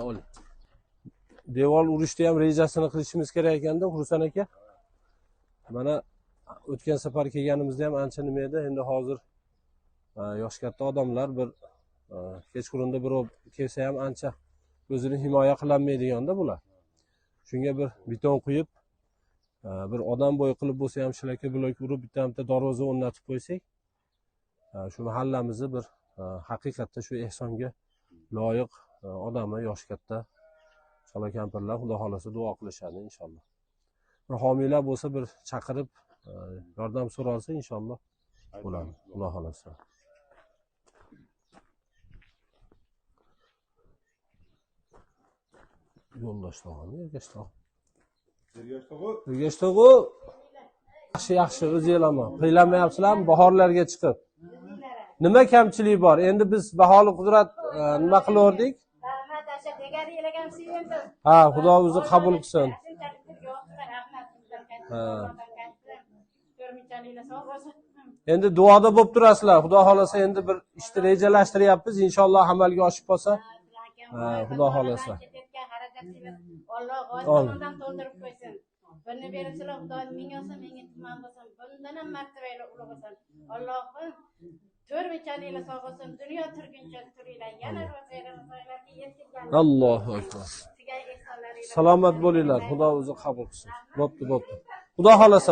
Ol. Devor urishda ham rejasini qilishimiz kerak ekanda, Xurusan aka. Mana o'tgan safar kelganimizda ham ancha nima edi, endi hozir yosh katta odamlar bir kechqurunda birov kelsa ham ancha o'zini himoya qilolmaydiganda bular. Shunga bir beton quyib, bir odam bo'yi qilib bo'lsa ham shlaka blok urib bitta darvoza o'rnatib qo'ysak, shu mahallamizni bir haqiqatda shu ehsonga loyiq odami yosh katta chala kampirlar xudo xolasa duo qilishadi inshaalloh. Bir homiylar bo'lsa bir chaqirib yordam so'ralsa inshaalloh bo'ladi xudo xolasa. Yo'ldosh tog'ami, Ergash tog'u. Yaxshi, o'zinglarmi? Qiylamayapsizlarmi bahorlarga chiqib? Nima kamchilik bor? Endi biz baholi qudrat nima qilaverdik? Ha, Xudo o'zi qabul qilsin. Endi duoda bo'lib turasizlar. Xudo xolasa endi bir ishni rejalashtiryapmiz. Inshaalloh amalga oshib qolsa. Xudo xolasa. Alloh g'oyibdan to'ldirib qo'ysin. Buni beribsizlar, Xudo ming olsin, menga tuman bo'lsin. Bundan ham martabaylar ulug' bo'lsin. Allohim to'rmichaliklar sog' bo'lsin. Dunyo turguncha turinglar. Yana ro'zaylarga yetkazgan. Allohu akbar. Salomat bo'linglar. Xudo o'zi qabul qilsin. Bo'pti. Xudo xolasa